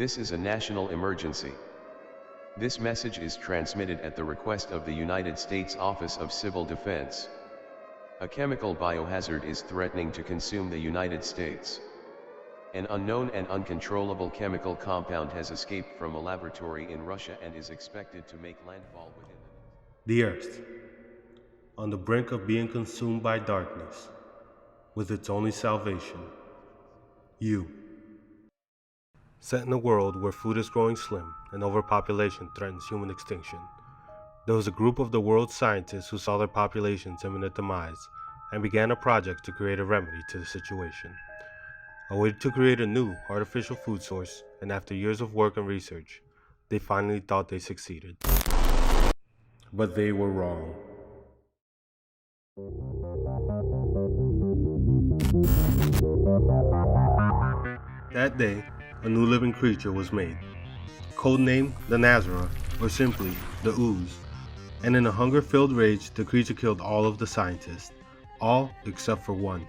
This is a national emergency. This message is transmitted at the request of the United States Office of Civil Defense. A chemical biohazard is threatening to consume the United States. An unknown and uncontrollable chemical compound has escaped from a laboratory in Russia and is expected to make landfall within The Earth, on the brink of being consumed by darkness, with its only salvation, you. Set in a world where food is growing slim and overpopulation threatens human extinction, there was a group of the world's scientists who saw their population's imminent demise and began a project to create a remedy to the situation. A way to create a new, artificial food source, and after years of work and research, they finally thought they succeeded. But they were wrong. That day, a new living creature was made, codenamed the Nazareth, or simply the Ooze. And in a hunger-filled rage, the creature killed all of the scientists, all except for one.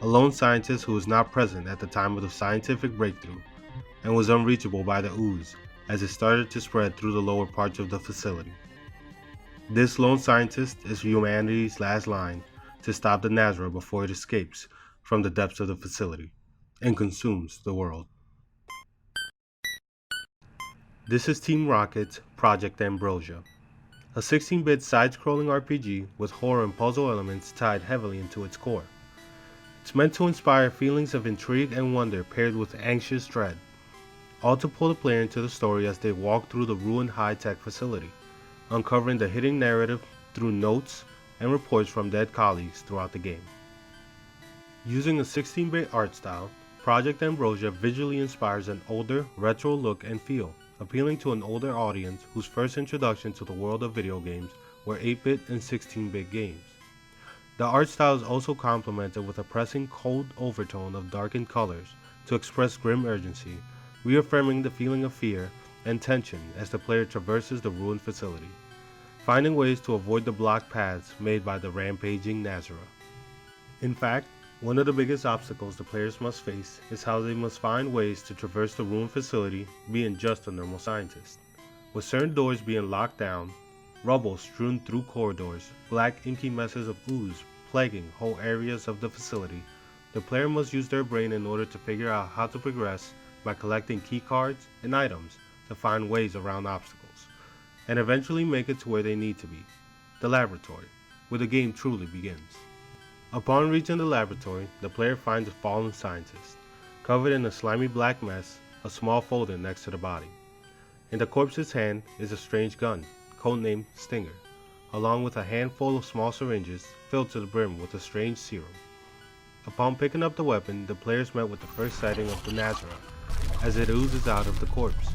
A lone scientist who was not present at the time of the scientific breakthrough, and was unreachable by the ooze as it started to spread through the lower parts of the facility. This lone scientist is humanity's last line to stop the Nazareth before it escapes from the depths of the facility and consumes the world. This is Team Rocket's Project Ambrosia, a 16-bit side-scrolling RPG with horror and puzzle elements tied heavily into its core. It's meant to inspire feelings of intrigue and wonder paired with anxious dread, all to pull the player into the story as they walk through the ruined high-tech facility, uncovering the hidden narrative through notes and reports from dead colleagues throughout the game. Using a 16-bit art style, Project Ambrosia visually inspires an older, retro look and feel, appealing to an older audience whose first introduction to the world of video games were 8-bit and 16-bit games. The art style is also complemented with a pressing cold overtone of darkened colors to express grim urgency, reaffirming the feeling of fear and tension as the player traverses the ruined facility, finding ways to avoid the blocked paths made by the rampaging Nazareth. In fact, one of the biggest obstacles the players must face is how they must find ways to traverse the ruined facility being just a normal scientist, with certain doors being locked down, rubble strewn through corridors, black inky messes of ooze plaguing whole areas of the facility. The player must use their brain in order to figure out how to progress by collecting key cards and items to find ways around obstacles, and eventually make it to where they need to be, the laboratory, where the game truly begins. Upon reaching the laboratory, the player finds a fallen scientist, covered in a slimy black mess, a small folder next to the body. In the corpse's hand is a strange gun, codenamed Stinger, along with a handful of small syringes filled to the brim with a strange serum. Upon picking up the weapon, the player is met with the first sighting of the Nazareth, as it oozes out of the corpse,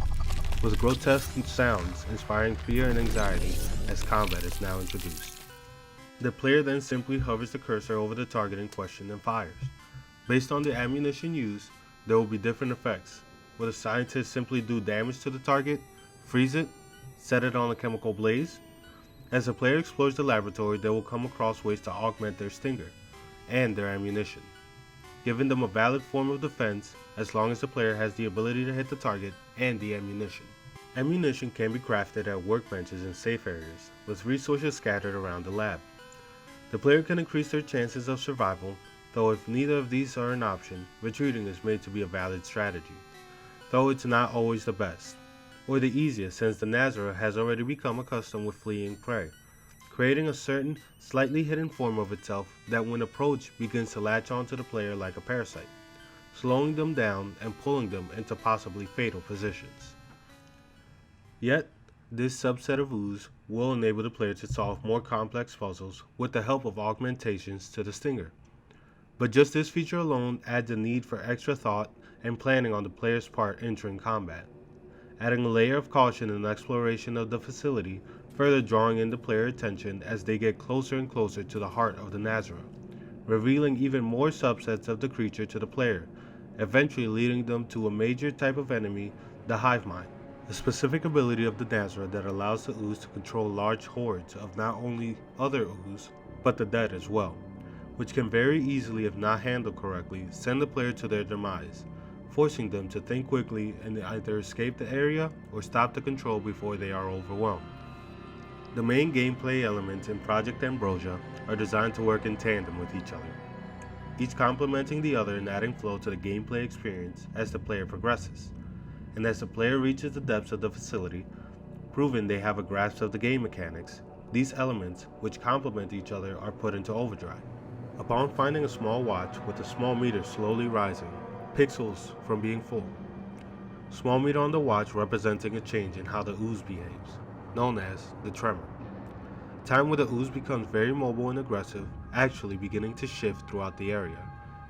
with grotesque sounds inspiring fear and anxiety as combat is now introduced. The player then simply hovers the cursor over the target in question and fires. Based on the ammunition used, there will be different effects. Will the scientist simply do damage to the target, freeze it, set it on a chemical blaze? As the player explores the laboratory, they will come across ways to augment their stinger and their ammunition, giving them a valid form of defense as long as the player has the ability to hit the target and the ammunition. Ammunition can be crafted at workbenches in safe areas, with resources scattered around the lab. The player can increase their chances of survival, though if neither of these are an option, retreating is made to be a valid strategy, though it's not always the best, or the easiest since the Nazareth has already become accustomed with fleeing prey, creating a certain, slightly hidden form of itself that when approached begins to latch onto the player like a parasite, slowing them down and pulling them into possibly fatal positions. Yet, this subset of ooze will enable the player to solve more complex puzzles with the help of augmentations to the Stinger. But just this feature alone adds a need for extra thought and planning on the player's part entering combat, adding a layer of caution and exploration of the facility, further drawing in the player attention as they get closer and closer to the heart of the Nazareth, revealing even more subsets of the creature to the player, eventually leading them to a major type of enemy, the hive mind, a specific ability of the Nazareth that allows the ooze to control large hordes of not only other ooze, but the dead as well, which can very easily, if not handled correctly, send the player to their demise, forcing them to think quickly and either escape the area or stop the control before they are overwhelmed. The main gameplay elements in Project Ambrosia are designed to work in tandem with each other, each complementing the other and adding flow to the gameplay experience as the player progresses. And as the player reaches the depths of the facility, proving they have a grasp of the game mechanics, these elements, which complement each other, are put into overdrive. Upon finding a small watch with a small meter slowly rising, pixels from being full, small meter on the watch representing a change in how the ooze behaves, known as the tremor. Time when the ooze becomes very mobile and aggressive, actually beginning to shift throughout the area,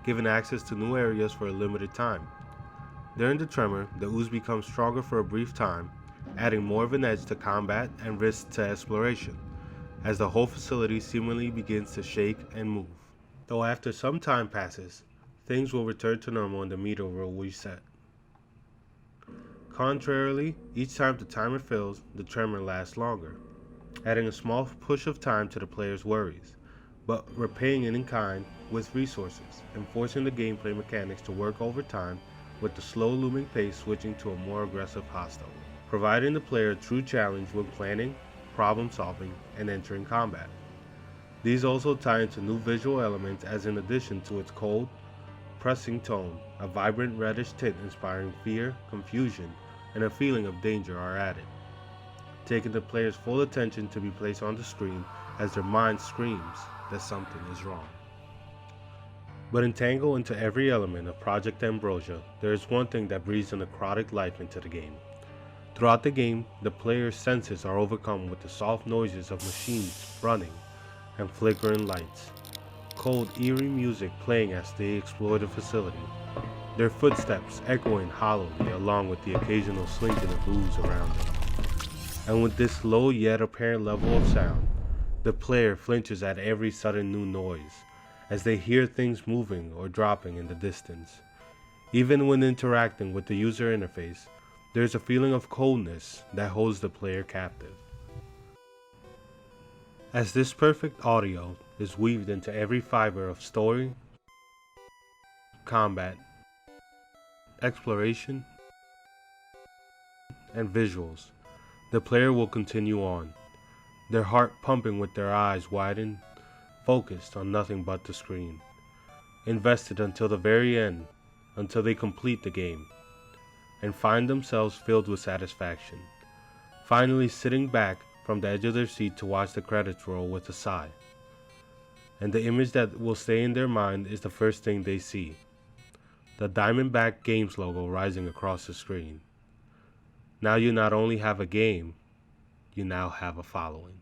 giving access to new areas for a limited time. During the tremor, the ooze becomes stronger for a brief time, adding more of an edge to combat and risk to exploration, as the whole facility seemingly begins to shake and move. Though after some time passes, things will return to normal and the meter will reset. Contrarily, each time the timer fills, the tremor lasts longer, adding a small push of time to the player's worries, but repaying it in kind with resources, and forcing the gameplay mechanics to work over time with the slow looming pace switching to a more aggressive hostile, providing the player a true challenge when planning, problem solving, and entering combat. These also tie into new visual elements as in addition to its cold, pressing tone, a vibrant reddish tint inspiring fear, confusion, and a feeling of danger are added, taking the player's full attention to be placed on the screen as their mind screams that something is wrong. But entangled into every element of Project Ambrosia, there is one thing that breathes a necrotic life into the game. Throughout the game, the player's senses are overcome with the soft noises of machines running and flickering lights, cold, eerie music playing as they explore the facility, their footsteps echoing hollowly along with the occasional slinking of ooze around them. And with this low yet apparent level of sound, the player flinches at every sudden new noise, as they hear things moving or dropping in the distance. Even when interacting with the user interface, there is a feeling of coldness that holds the player captive. As this perfect audio is weaved into every fiber of story, combat, exploration, and visuals, the player will continue on, their heart pumping with their eyes widened, focused on nothing but the screen, invested until the very end, until they complete the game, and find themselves filled with satisfaction, finally sitting back from the edge of their seat to watch the credits roll with a sigh. And the image that will stay in their mind is the first thing they see, the Diamondback Games logo rising across the screen. Now you not only have a game, you now have a following.